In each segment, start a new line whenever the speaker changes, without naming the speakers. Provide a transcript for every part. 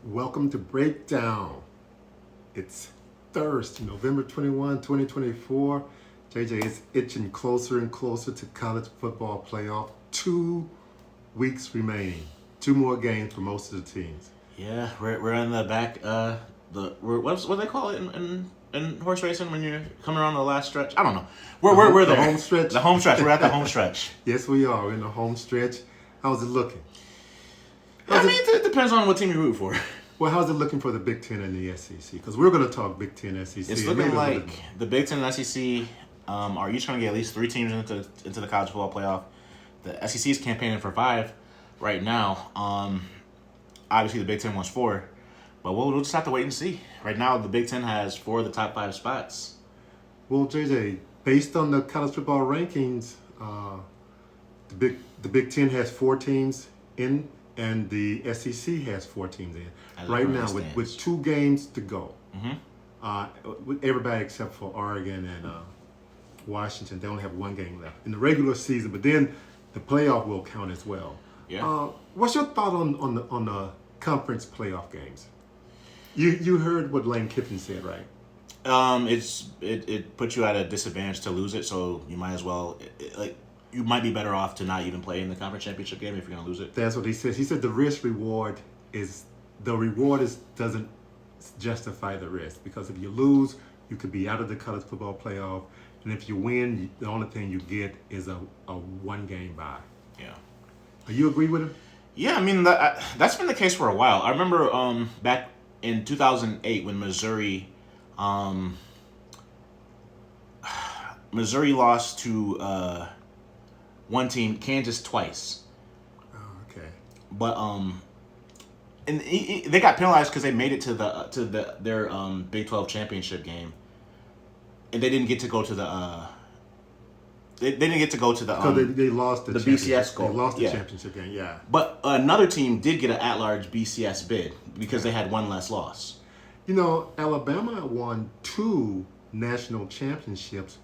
Welcome to Breakdown. It's Thursday, November 21, 2024. JJ is itching closer and closer to college football playoff. 2 weeks remaining. Two more games for most of the teams.
Yeah, we're in the back. What do they call it in horse racing when you're coming around the last stretch? I don't know. We're
The
there.
home stretch?
The home stretch. We're at the home stretch.
Yes, we are. We're in the home stretch. How's it looking?
I mean, it depends on what team you root for.
Well, how's it looking for the Big Ten and the SEC? Because we're going to talk Big Ten, SEC.
It's looking like the Big Ten and SEC are each going to get at least 3 teams into the college football playoff. The SEC is campaigning for 5 right now. Obviously, the Big Ten wants 4, but we'll just have to wait and see. Right now, the Big Ten has 4 of the top 5 spots.
Well, JJ, based on the college football rankings, the Big Ten has 4 teams in, and the SEC has 4 teams in. Right now, with 2 games to go, with everybody except for Oregon and Washington, they only have 1 game left in the regular season. But then the playoff will count as well.
Yeah.
What's your thought on the conference playoff games? You heard what Lane Kiffin said, right?
It puts you at a disadvantage to lose it, so you might as well you might be better off to not even play in the conference championship game if you're gonna lose it.
That's what he says. He said the reward doesn't justify the risk, because if you lose, you could be out of the college football playoff, and if you win, the only thing you get is a 1-game bye.
Yeah.
Do you agree with him?
Yeah, I mean that's been the case for a while. I remember back in 2008 when Missouri lost to one team, Kansas, twice.
Oh, okay.
But and they got penalized because they made it to their Big 12 championship game, and they didn't get to go to the they didn't get to go to the
because they lost the
BCS goal.
They lost the
Yeah.
championship game. Yeah.
But another team did get an at-large BCS bid because they had 1 less loss.
You know, Alabama won 2 national championships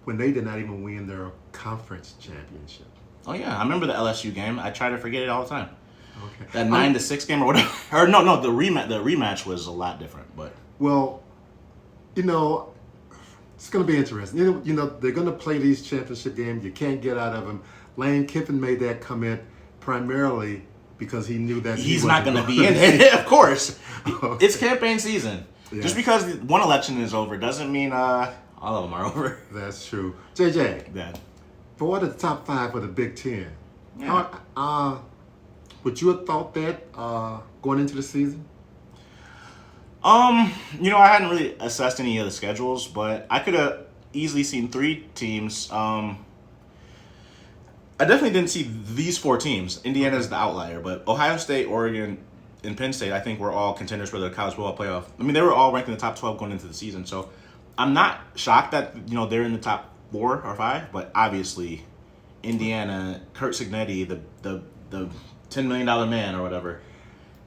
when they did not even win their conference championship.
Oh yeah, I remember the LSU game. I try to forget it all the time.
Okay.
That 9-6 game or whatever. Or no, the rematch was a lot different. But
Well, you know, it's going to be interesting. You know, they're going to play these championship games. You can't get out of them. Lane Kiffin made that comment primarily because he knew that
he's not going to be in it. Of course,
Okay.
It's campaign season.
Yeah.
Just because one election is over doesn't mean all of them are over.
That's true. JJ,
Yeah.
for what are the top 5 for the Big Ten?
Yeah.
Would you have thought that going into the season?
I hadn't really assessed any of the schedules, but I could have easily seen 3 teams. I definitely didn't see these 4 teams. Indiana's the outlier, but Ohio State, Oregon, and Penn State, I think, were all contenders for the college football playoff. I mean, they were all ranked in the top 12 going into the season, so I'm not shocked that they're in the top 4 or 5. But obviously, Indiana, Kurt Signetti, the $10 million man or whatever.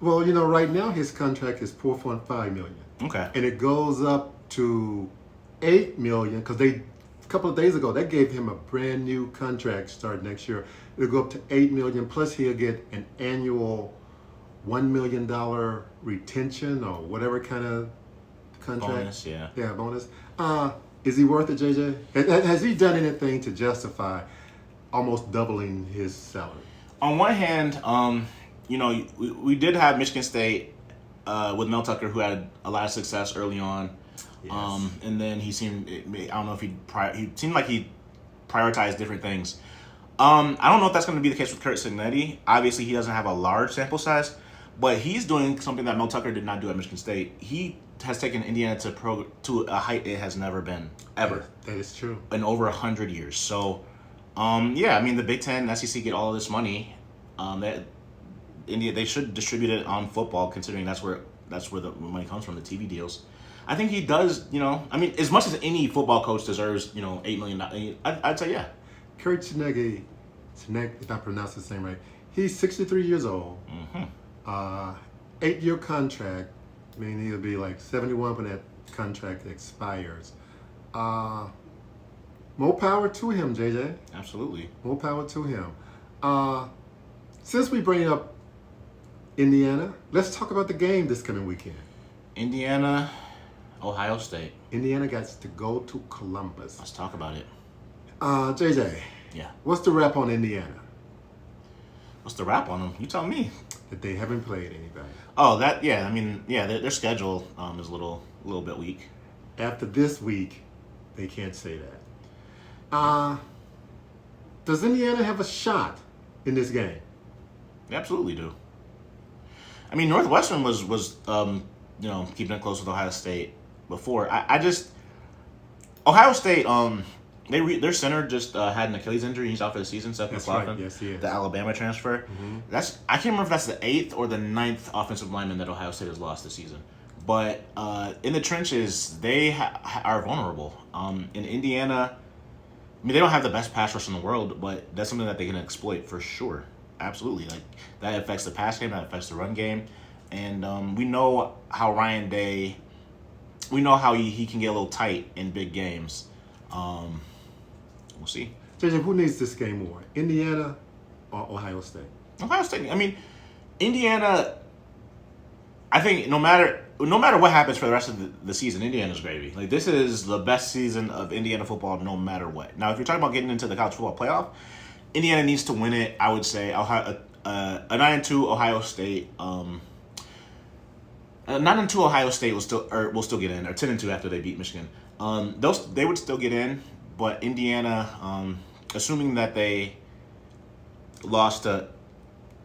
Well, right now his contract is $4.5 million.
Okay.
And it goes up to $8 million because a couple of days ago they gave him a brand new contract starting next year. It'll go up to $8 million, plus he'll get an annual $1 million retention or whatever kind of contract.
Bonus, yeah.
Yeah, bonus. Is he worth it, JJ? Has he done anything to justify almost doubling his salary?
On one hand, we did have Michigan State with Mel Tucker, who had a lot of success early on.
Yes.
And then he seemed, I don't know if he seemed like he prioritized different things. I don't know if that's going to be the case with Kurt Signetti. Obviously, he doesn't have a large sample size, but he's doing something that Mel Tucker did not do at Michigan State. He has taken Indiana to a height it has never been, ever.
That is true.
In over 100 years. So, the Big Ten and SEC get all of this money. They should distribute it on football, considering that's where the money comes from, the TV deals. I think he does. As much as any football coach deserves, $8 million. I'd say yeah.
Kurt Signetti, if I pronounce his name right, he's 63 years old. 8-year contract. I mean, he'll be like 71 when that contract expires. More power to him, JJ.
Absolutely.
More power to him. Since we bring up Indiana. Let's talk about the game this coming weekend.
Indiana, Ohio State.
Indiana got to go to Columbus.
Let's talk about it.
JJ.
Yeah.
What's the rap on Indiana?
What's the rap on them? You tell me.
That they haven't played anybody.
Oh, that yeah. I mean, yeah. Their schedule is a little bit weak.
After this week, they can't say that. Does Indiana have a shot in this game?
They absolutely do. I mean, Northwestern was keeping it close with Ohio State before. I just Ohio State their center just had an Achilles injury. He's out for the season. Seth McLaughlin,
right. Yes, he is.
The Alabama transfer.
Mm-hmm.
I can't remember if that's the 8th or the 9th offensive lineman that Ohio State has lost this season. But in the trenches, they are vulnerable. In Indiana, I mean, they don't have the best pass rush in the world, but that's something that they can exploit for sure. Absolutely, like that affects the pass game, that affects the run game, and we know how Ryan Day. We know how he can get a little tight in big games. We'll see.
JJ, who needs this game more, Indiana or Ohio State?
Ohio State. I mean, Indiana. I think no matter what happens for the rest of the season, Indiana's gravy. Like, this is the best season of Indiana football, no matter what. Now, if you're talking about getting into the college football playoff, Indiana needs to win it. I would say a 9-2 Ohio State. A 9-2 Ohio State will still get in, or 10-2 after they beat Michigan. They would still get in, but Indiana, assuming that they lost to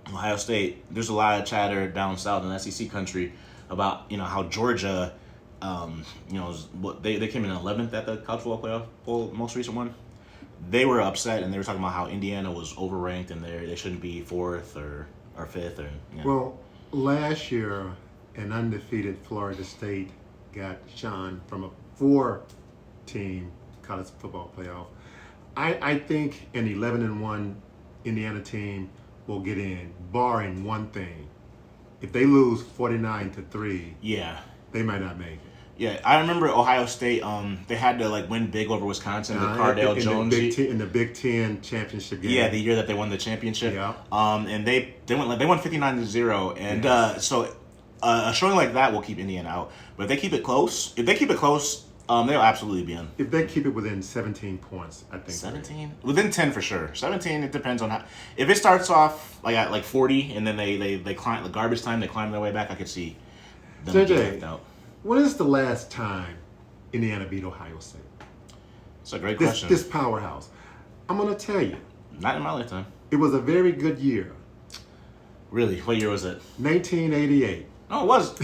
Ohio State, there's a lot of chatter down south in SEC country about how Georgia, they came in 11th at the college football playoff poll, most recent one. They were upset, and they were talking about how Indiana was overranked and they shouldn't be 4th or 5th.
Well, last year, an undefeated Florida State got shone from a 4-team college football playoff. I think an 11-1 Indiana team will get in, barring one thing. If they lose 49-3, they might not make it.
Yeah, I remember Ohio State. They had to win big over Wisconsin. The Cardale Jones
in the Big Ten championship game.
Yeah, the year that they won the championship.
Yeah.
And they won 59-0, and
yes.
So a showing like that will keep Indiana out. But if they keep it close, they'll absolutely be in.
If they keep it within 17 points, I think.
17? Within 10 for sure. 17, it depends on how. If it starts off at 40, and then they climb the garbage time, they climb their way back, I could see them getting left out.
When is the last time Indiana beat Ohio State?
That's a great question.
This powerhouse. I'm going to tell you.
Not in my lifetime.
It was a very good year.
Really? What year was it?
1988.
No, it was.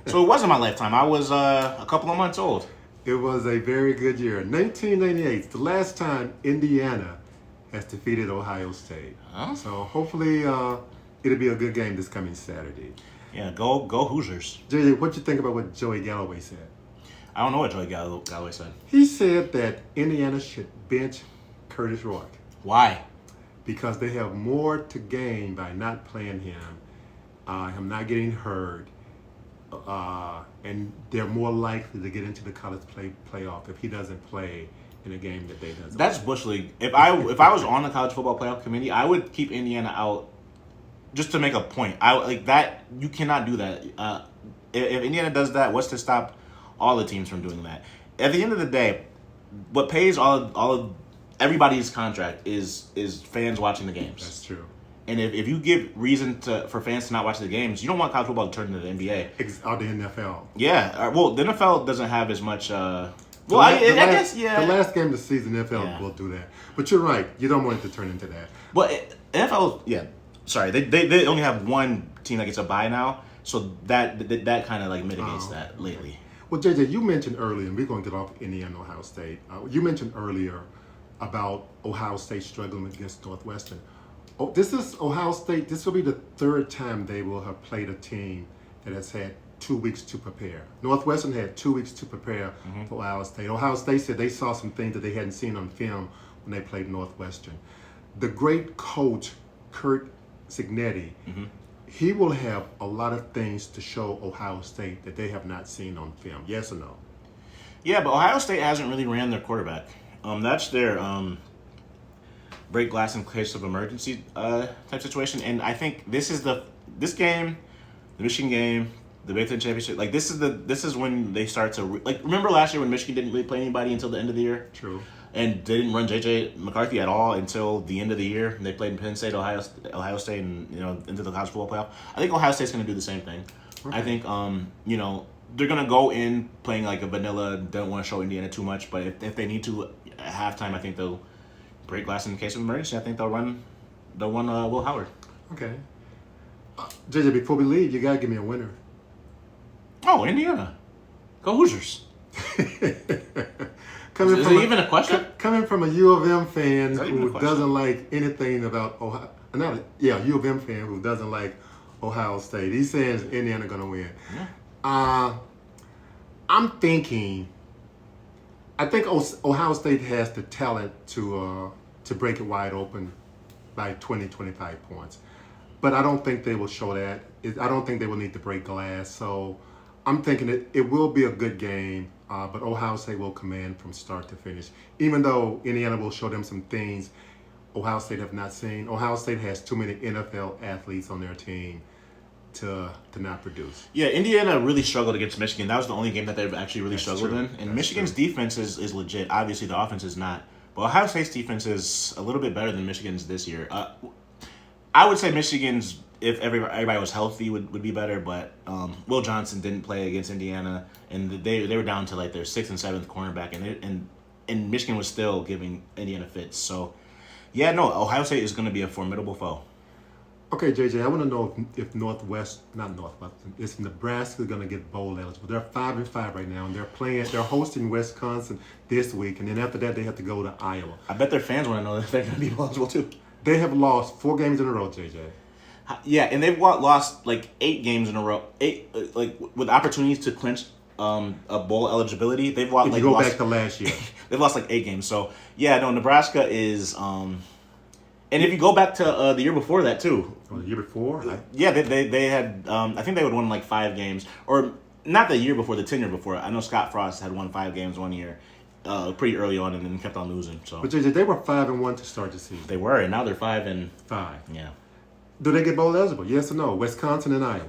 So it wasn't my lifetime. I was a couple of months old.
It was a very good year. 1998, the last time Indiana has defeated Ohio State.
Huh?
So hopefully it'll be a good game this coming Saturday.
Yeah, go Hoosiers.
JJ, what you think about what Joey Galloway said?
I don't know what Joey Galloway said.
He said that Indiana should bench Curtis Rourke.
Why?
Because they have more to gain by not playing him not getting hurt, and they're more likely to get into the college playoff if he doesn't play in a game that they doesn't.
That's
play.
Bush League. If I was on the college football playoff committee, I would keep Indiana out just to make a point. You cannot do that. If Indiana does that, what's to stop all the teams from doing that? At the end of the day, what pays all of everybody's contract is fans watching the games.
That's true.
And if you give reason for fans to not watch the games, you don't want college football to turn into the NBA.
Or the NFL.
Yeah. Well, the NFL doesn't have as much. I guess, yeah.
The last game of the season, the NFL will do that. But you're right. You don't want it to turn into that.
But NFL, yeah. Sorry, they only have one team that gets a bye now, so that kind of mitigates that lately.
Well, JJ, you mentioned earlier, and we're going to get off Indiana and Ohio State. You mentioned earlier about Ohio State struggling against Northwestern. Oh, this is Ohio State. This will be the third time they will have played a team that has had 2 weeks to prepare. Northwestern had 2 weeks to prepare for Ohio State. Ohio State said they saw some things that they hadn't seen on film when they played Northwestern. The great coach, Kurt Cignetti, he will have a lot of things to show Ohio State that they have not seen on film. Yes or no?
Yeah, but Ohio State hasn't really ran their quarterback. That's their break glass in case of emergency type situation. And I think this is this game, the Michigan game, the Big Ten championship, like this is when they start to like. Remember last year when Michigan didn't really play anybody until the end of the year?
True.
And they didn't run J.J. McCarthy at all until the end of the year. And they played in Penn State, Ohio State, and into the college football playoff. I think Ohio State's going to do the same thing. Okay. I think they're going to go in playing like a vanilla. Don't want to show Indiana too much, but if they need to at halftime, I think they'll break glass in case of emergency. I think they'll run Will Howard.
Okay. JJ, before we leave, you got to give me a winner.
Oh, Indiana. Go Hoosiers.
Is
it even a question?
Coming from a U of M fan who doesn't like anything about Ohio, U of M fan who doesn't like Ohio State. He says Indiana going to win. Yeah. I'm thinking. I think Ohio State has the talent to break it wide open by 20, 25 points, but I don't think they will show that. I don't think they will need to break glass. So I'm thinking it will be a good game. But Ohio State will command from start to finish. Even though Indiana will show them some things Ohio State have not seen. Ohio State has too many NFL athletes on their team to not produce.
Yeah, Indiana really struggled against Michigan. That was the only game that they've actually really struggled in. And Michigan's defense is legit. Obviously, the offense is not. But Ohio State's defense is a little bit better than Michigan's this year. I would say Michigan's, if everybody was healthy, would be better. But Will Johnson didn't play against Indiana, and they were down to like their 6th and 7th cornerback, and Michigan was still giving Indiana fits. So, yeah, no, Ohio State is going to be a formidable foe.
Okay, JJ, I want to know if if Nebraska going to get bowl eligible. They're 5-5 right now, and they're hosting Wisconsin this week, and then after that they have to go to Iowa.
I bet their fans want to know if they're going to be eligible too.
They have lost 4 games in a row, JJ.
Yeah, and they've lost like 8 games in a row. 8 like with opportunities to clinch a bowl eligibility. They've lost.
If you go back to last year,
they've lost like 8 games. So yeah, no, Nebraska is. And if you go back to the year before that too.
Oh, the year before?
Yeah, they had. I think they would won like 5 games, or not the year before, the tenure before. I know Scott Frost had won 5 games one year, pretty early on, and then kept on losing. So.
But JJ, they were 5-1 to start the season.
They were, and now they're 5-5. Yeah.
Do they get bowl eligible? Yes or no? Wisconsin and Iowa.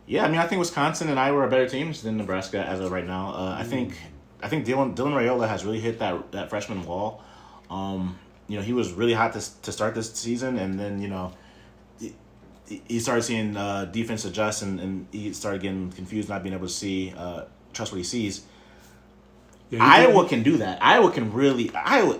Yeah, I mean, I think Wisconsin and Iowa are better teams than Nebraska as of right now. I think Dylan Raiola has really hit that freshman wall. He was really hot to start this season, and then he started seeing defense adjust, and he started getting confused, not being able to trust what he sees. Yeah, Iowa can do that. Iowa can really.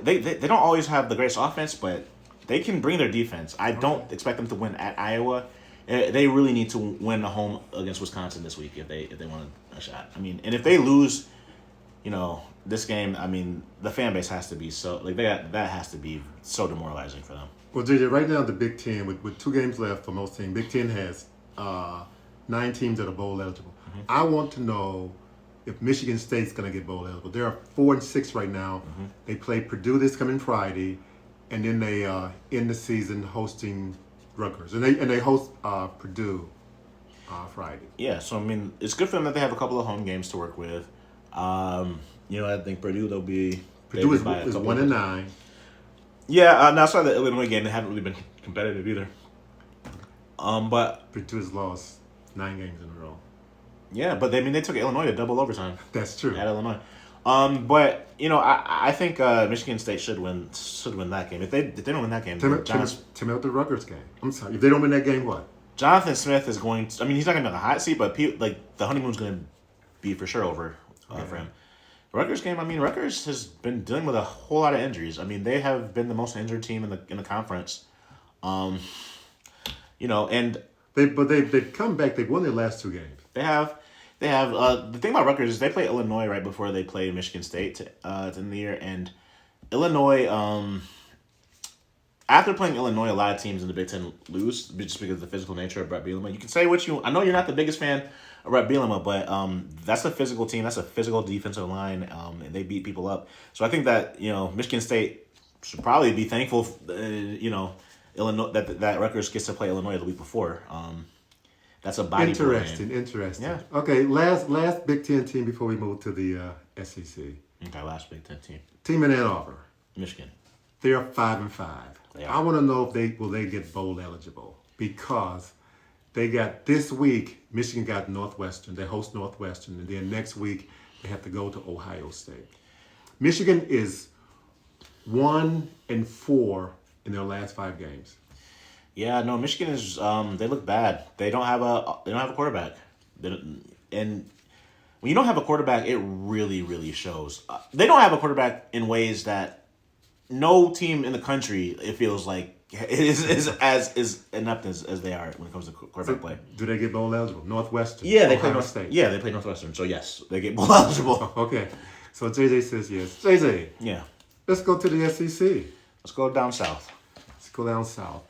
They don't always have the greatest offense, but they can bring their defense. I don't expect them to win at Iowa. They really need to win a home against Wisconsin this week if they want a shot. I mean, and if they lose, this game, I mean, the fan base has to be that has to be so demoralizing for them.
Well, JJ, right now the Big Ten, with 2 games left for most teams, Big Ten has 9 teams that are bowl eligible. Mm-hmm. I want to know if Michigan State's going to get bowl eligible. They are 4-6 right now. Mm-hmm. They play Purdue this coming Friday, and then they end the season hosting Rutgers, and they host Purdue Friday.
Yeah, so I mean, it's good for them that they have a couple of home games to work with. I think Purdue
Purdue is 1-9.
Yeah, now outside the Illinois game, they haven't really been competitive either. But
Purdue has lost 9 games in a row.
Yeah, but they took Illinois to double overtime.
That's true.
At Illinois. But I think Michigan State should win that game. If they don't win that game,
Tim out the Rutgers game. I'm sorry. If they don't win that game, what?
Jonathan Smith is going to, I mean, he's not going to be on the hot seat, but the honeymoon's going to be for sure over for him. Rutgers game, I mean, Rutgers has been dealing with a whole lot of injuries. I mean, they have been the most injured team in the conference. And
they've come back. They've won their last 2 games.
They have. The thing about Rutgers is they play Illinois right before they play Michigan State in the year, and Illinois. After playing Illinois, a lot of teams in the Big Ten lose just because of the physical nature of Brett Bielema. You can say I know you're not the biggest fan of Brett Bielema, but that's a physical team. That's a physical defensive line, and they beat people up. So I think that Michigan State should probably be thankful. Illinois that Rutgers gets to play Illinois the week before. That's a body
Interesting. Yeah. Okay, last Big Ten team before we move to the SEC.
Okay, last Big Ten team.
Team in Ann Arbor.
Michigan.
They are 5-5. I want to know if they get bowl eligible because They got this week. Michigan got Northwestern. They host Northwestern, and then next week they have to go to Ohio State. Michigan is 1-4 in their last 5 games.
Yeah, no, Michigan is. They look bad. They don't have a quarterback. And when you don't have a quarterback, it really, really shows. They don't have a quarterback in ways that no team in the country, it feels like, is as inept as they are when it comes to quarterback play.
Do they get bowl eligible? Northwestern.
Yeah, they play
Ohio State.
Yeah, they play Northwestern. So yes, they get bowl eligible.
Okay, so JJ says yes. JJ,
Yeah,
let's go to the SEC.
let's go down south.
Let's go down south.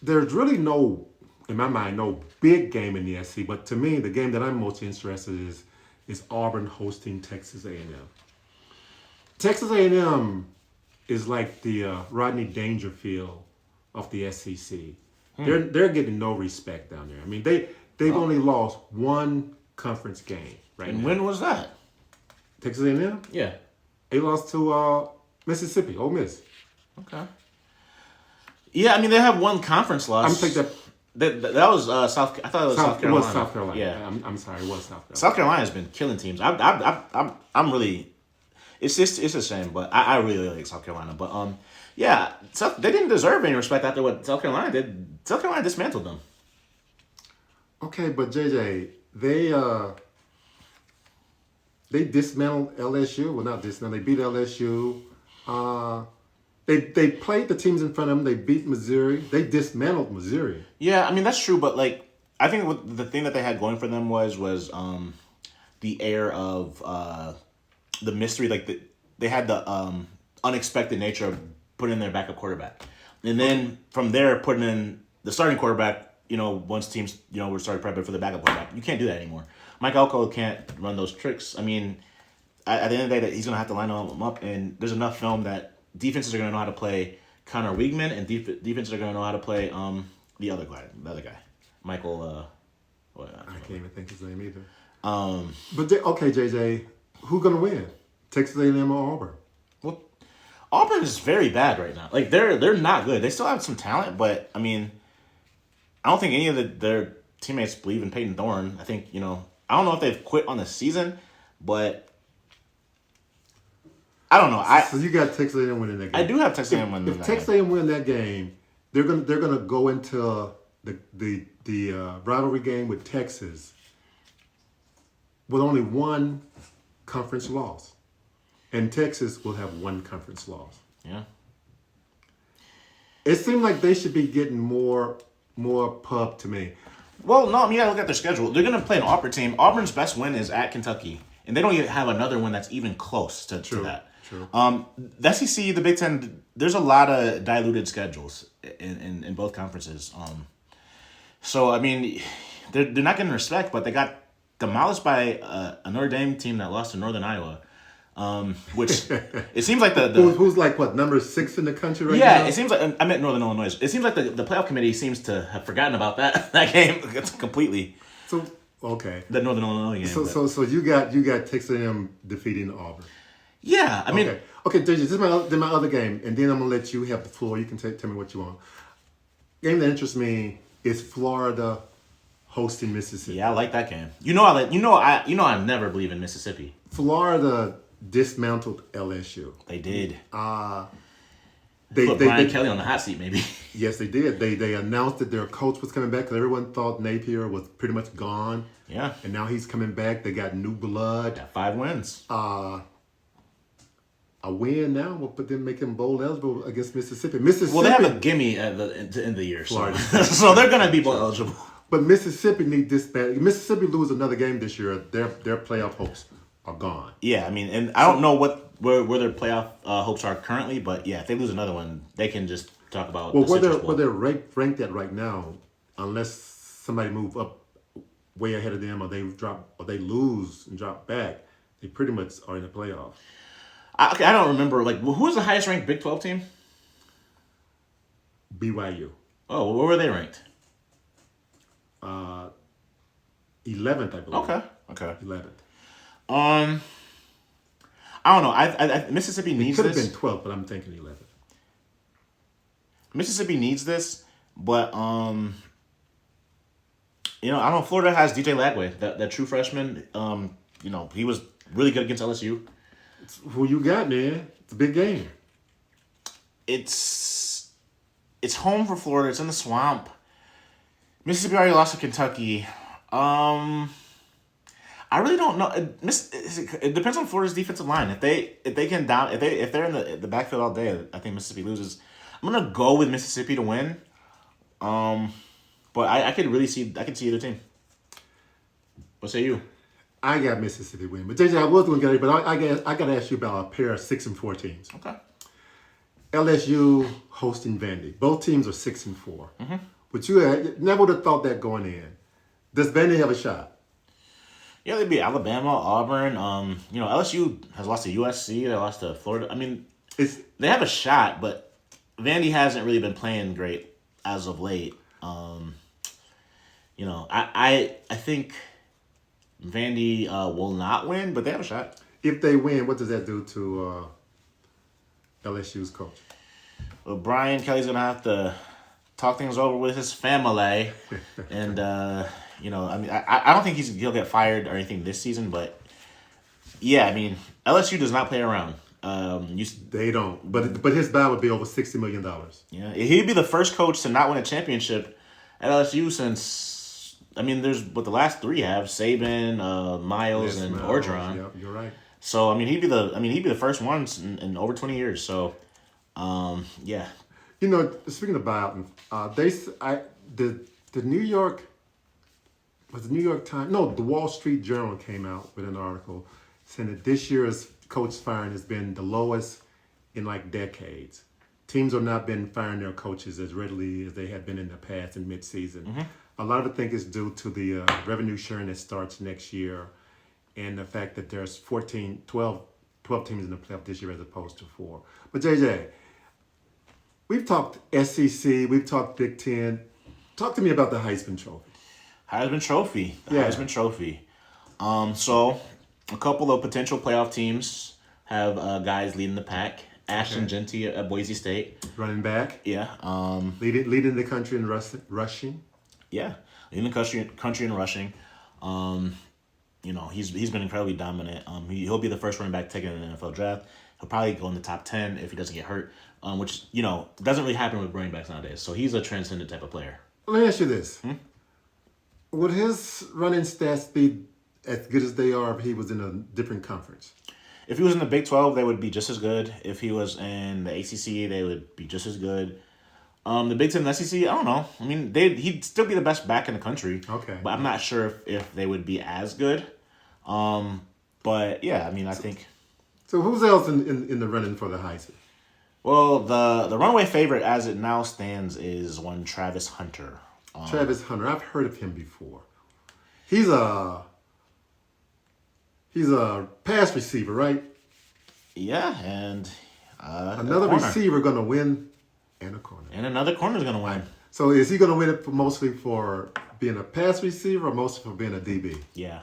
There's really no, in my mind, no big game in the SEC. But to me, the game that I'm most interested in is Auburn hosting Texas A&M. Texas A&M is like the Rodney Dangerfield of the SEC. They're getting no respect down there. I mean, they've only lost one conference game right
And
now.
when was that?
Texas A&M?
Yeah.
They lost to Mississippi, Ole Miss.
Okay. Yeah, I mean they have one conference loss.
I'm thinking
that was South. I thought it was South Carolina.
It was South Carolina.
Yeah,
I'm sorry, it was South Carolina.
South Carolina has been killing teams. I'm really. It's a shame, but I really like South Carolina. But yeah, they didn't deserve any respect after what South Carolina did. South Carolina dismantled them.
Okay, but JJ, they dismantled LSU. Well, not dismantled. They beat LSU. They played the teams in front of them. They beat Missouri. They dismantled Missouri.
Yeah, I mean that's true, but like I think the thing that they had going for them was the air of the mystery. Like they had the unexpected nature of putting in their backup quarterback, and then from there putting in the starting quarterback. Once teams were started prepping for the backup quarterback, you can't do that anymore. Mike Elko can't run those tricks. I mean, at the end of the day, he's gonna have to line them up, and there's enough film that defenses are going to know how to play Connor Wiegman, and defenses are going to know how to play the other guy, Michael.
I can't even think his name either.
But
okay, JJ, who's going to win? Texas A&M or Auburn?
Well, Auburn is very bad right now. Like they're not good. They still have some talent, but I mean, I don't think any of their teammates believe in Peyton Thorne. I think I don't know if they've quit on the season, but. I don't know.
So you got Texas A&M winning that game.
I do have Texas A&M winning that game.
If Texas A&M win that game, they're gonna go into the rivalry game with Texas with only one conference loss, and Texas will have one conference loss.
Yeah.
It seemed like they should be getting more pub to me.
Well, no, I mean, look at their schedule. They're gonna play an Auburn team. Auburn's best win is at Kentucky, and they don't even have another one that's even close to that.
True.
The SEC, the Big Ten, there's a lot of diluted schedules in both conferences. So I mean, they're not getting respect, but they got demolished by a Notre Dame team that lost to Northern Iowa, which it seems like the
who's like what number 6 in the country right now.
Yeah, it seems like I meant Northern Illinois. It seems like the playoff committee seems to have forgotten about that game completely.
So okay,
The Northern Illinois game.
So you got Texas A&M defeating Auburn.
Yeah, I mean,
okay, JJ, this is my other game, and then I'm gonna let you have the floor. You can tell me what you want. Game that interests me is Florida hosting Mississippi.
yeah, I like that game. I never believe in Mississippi.
Florida dismantled LSU.
They did.
They
Put Brian Kelly on the hot seat, maybe.
Yes, they did. They announced that their coach was coming back because everyone thought Napier was pretty much gone.
Yeah.
And now he's coming back. They got new blood.
Got 5 wins.
A win now will put them make them bowl eligible against Mississippi.
Well, they have a gimme at the end of the year,
Florida.
So they're gonna be bowl eligible.
But Mississippi need this bad. Mississippi lose another game this year, their playoff hopes are gone.
Yeah, I mean, and I don't know where their playoff hopes are currently, but yeah, if they lose another one, they can just talk about.
Well, where they're ranked at right now, unless somebody move up way ahead of them, or they lose and drop back, they pretty much are in the playoff.
I don't remember. Like, who was the highest ranked Big 12 team?
BYU.
Oh, where were they ranked?
11th, I believe.
Okay.
11th.
I don't know. I Mississippi needs
Could have
this.
been 12th, but I'm thinking 11th.
Mississippi needs this, but I don't know. Florida has DJ Lagway, that true freshman. He was really good against LSU.
Who you got, man? It's a big game.
It's home for Florida. It's in the swamp. Mississippi already lost to Kentucky. I really don't know. It depends on Florida's defensive line. If they're in the backfield all day, I think Mississippi loses. I'm gonna go with Mississippi to win. But I could see either team. What say you?
I got Mississippi win, but JJ, I was going to get it, but I got to ask you about a pair of 6-4 teams.
Okay.
LSU hosting Vandy. Both teams are 6-4. Mm-hmm. But you never would have thought that going in. Does Vandy have a shot?
Yeah, they'd be Alabama, Auburn. LSU has lost to USC. They lost to Florida. I mean, they have a shot, but Vandy hasn't really been playing great as of late. I think Vandy will not win, but they have a shot.
If they win, what does that do to LSU's coach?
Well, Brian Kelly's going to have to talk things over with his family. And, I don't think he'll get fired or anything this season, but, yeah, I mean, LSU does not play around.
They don't. But his buy would be over $60 million.
Yeah, he'd be the first coach to not win a championship at LSU since... there's what the last three have: Saban, Miles, and Orgeron.
Yeah, you're right.
So he'd be the first ones in over 20 years. So, yeah.
Speaking of buyout, the New York Times? No, the Wall Street Journal came out with an article saying that this year's coach firing has been the lowest in like decades. Teams have not been firing their coaches as readily as they had been in the past in mid-season. Mm-hmm. A lot of it, I think, is due to the revenue sharing that starts next year and the fact that there's 12 teams in the playoff this year as opposed to 4. But, JJ, we've talked SEC, we've talked Big Ten. Talk to me about the Heisman Trophy.
Heisman Trophy. So, a couple of potential playoff teams have guys leading the pack. Ashton Genty at Boise State. Running back. Yeah.
Leading the country in rushing.
Yeah, leading the country in rushing. He's been incredibly dominant. He'll be the first running back taken in the NFL draft. He'll probably go in the top 10 if he doesn't get hurt, which doesn't really happen with running backs nowadays. So he's a transcendent type of player.
Let me ask you this: would his running stats be as good as they are if he was in a different conference?
If he was in the Big 12, they would be just as good. If he was in the ACC, they would be just as good. The Big Ten and SEC, I don't know. He'd still be the best back in the country. Okay. But I'm not sure if they would be as good. But, yeah, I think...
So who's else in the running for the Heisman?
Well, the runaway favorite as it now stands is one Travis Hunter.
Travis Hunter. I've heard of him before. He's a pass receiver, right?
Yeah, and...
another receiver going to win... And a corner.
And another corner's going to win.
So is he going to win it mostly for being a pass receiver or mostly for being a DB?
Yeah.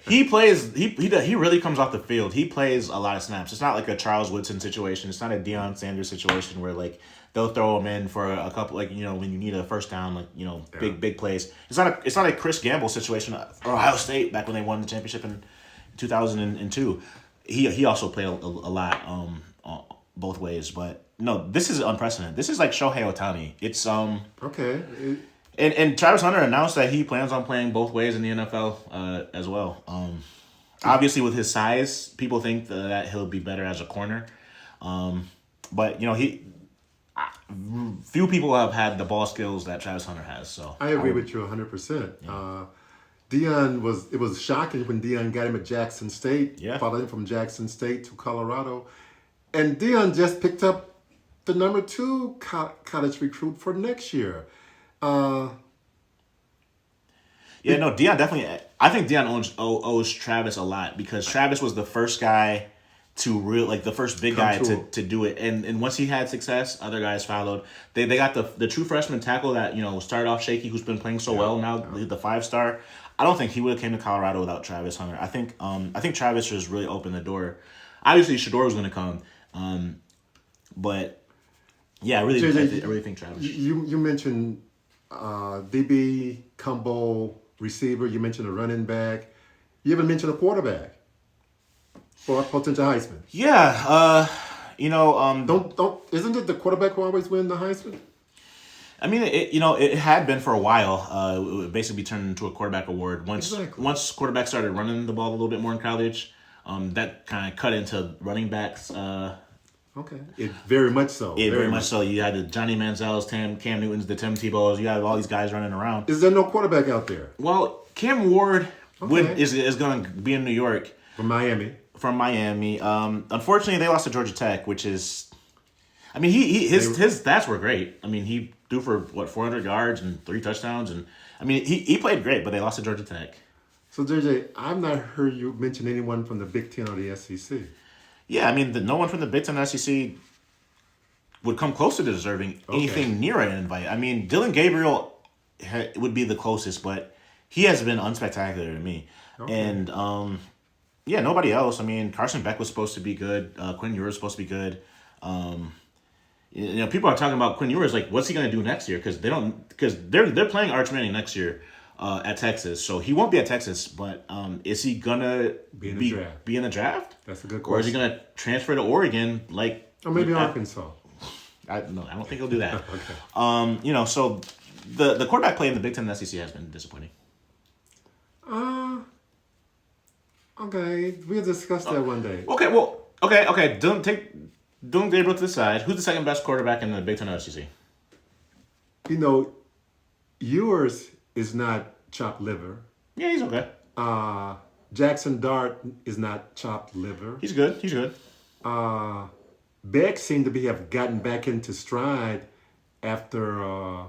He plays, he really comes off the field. He plays a lot of snaps. It's not like a Charles Woodson situation. It's not a Deion Sanders situation where, they'll throw him in for a couple, when you need a first down, big plays. It's not a Chris Gamble situation or Ohio State back when they won the championship in 2002. He also played a lot both ways, but no, this is unprecedented. This is like Shohei Ohtani. It's
okay.
And Travis Hunter announced that he plans on playing both ways in the NFL as well. Obviously, with his size, people think that he'll be better as a corner. But few people have had the ball skills that Travis Hunter has. So
I agree with you 100%. Yeah. It was shocking when Deion got him at Jackson State. Yeah. Followed him from Jackson State to Colorado. And Deion just picked up the number 2 college recruit for next year.
Deion definitely. I think Deion owes Travis a lot because Travis was the first guy to the first big guy to do it, and once he had success, other guys followed. They got the true freshman tackle that started off shaky, who's been playing so well now, the 5-star. I don't think he would have came to Colorado without Travis Hunter. I think Travis just really opened the door. Obviously, Shador was going to come, but yeah, I really think Travis.
You mentioned DB combo receiver. You mentioned a running back. You even mentioned a quarterback for a potential Heisman.
Yeah,
Don't isn't it the quarterback who always win the Heisman?
I mean, it had been for a while. It would basically turned into a quarterback award once quarterbacks started running the ball a little bit more in college. That kind of cut into running backs.
Okay, it very much so.
Very much so. You had the Johnny Manziel's, Cam Newton's, the Tim Tebow's. You have all these guys running around.
Is there no quarterback out there?
Well, Cam Ward is going to be in New York
from Miami.
Unfortunately, they lost to Georgia Tech, which is, I mean, his stats were great. I mean, he threw for 400 yards and 3 touchdowns, and I mean, he played great, but they lost to Georgia Tech.
So, JJ, I've not heard you mention anyone from the Big Ten or the SEC.
Yeah, I mean, no one from the Big Ten or SEC would come close to deserving anything near an invite. I mean, Dylan Gabriel would be the closest, but he has been unspectacular to me. Okay. And, nobody else. I mean, Carson Beck was supposed to be good. Quinn Ewers was supposed to be good. People are talking about Quinn Ewers, like, what's he going to do next year? Because they're playing Arch Manning next year at Texas, so he won't be at Texas. But is he gonna be in the draft?
That's a good question.
Or is he gonna transfer to Oregon,
or maybe Arkansas?
I don't think he'll do that.
Okay.
So the quarterback play in the Big Ten and SEC has been disappointing.
Okay, we'll discuss that one day.
Okay, well, okay. Don't Gabriel to the side. Who's the second best quarterback in the Big Ten or SEC?
Ewers is not chopped liver.
Yeah, he's okay.
Jackson Dart is not chopped liver.
He's good.
Beck seemed to have gotten back into stride after a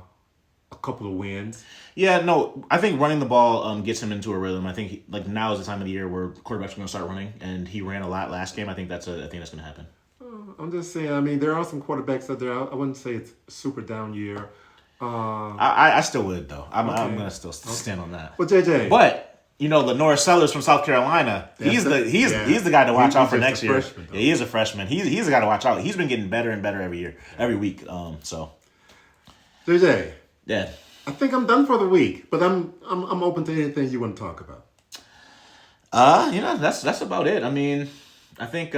couple of wins.
Yeah, no, I think running the ball gets him into a rhythm. I think now is the time of the year where quarterbacks are going to start running, and he ran a lot last game. I think that's going to happen.
I'm just saying. I mean, there are some quarterbacks out there. I wouldn't say it's a super down year.
I still would though. I'm gonna still stand on that.
Well, JJ,
but Lenore Sellers from South Carolina, he's the guy to watch out for next year. Yeah, he is a freshman. He's the guy to watch out. He's been getting better and better every week. So,
JJ,
yeah,
I think I'm done for the week, but I'm open to anything you want to talk about.
That's about it. I mean, I think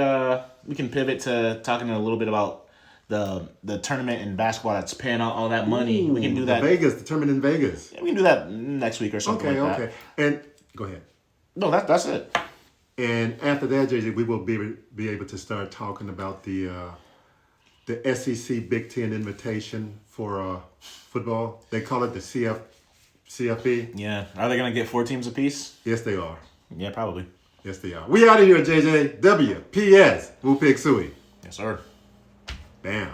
we can pivot to talking a little bit about the tournament in basketball that's paying out all that money. We can do that.
The tournament in Vegas.
Yeah, we can do that next week or something like that.
Okay. And go ahead.
No, that's it.
And after that, JJ, we will be able to start talking about the SEC Big Ten invitation for football. They call it the CFP.
Yeah. Are they going to get 4 teams apiece?
Yes, they are.
Yeah, probably.
Yes, they are. We out of here, JJ. WPS. Wu Pig Sui.
Yes, sir.
Bam.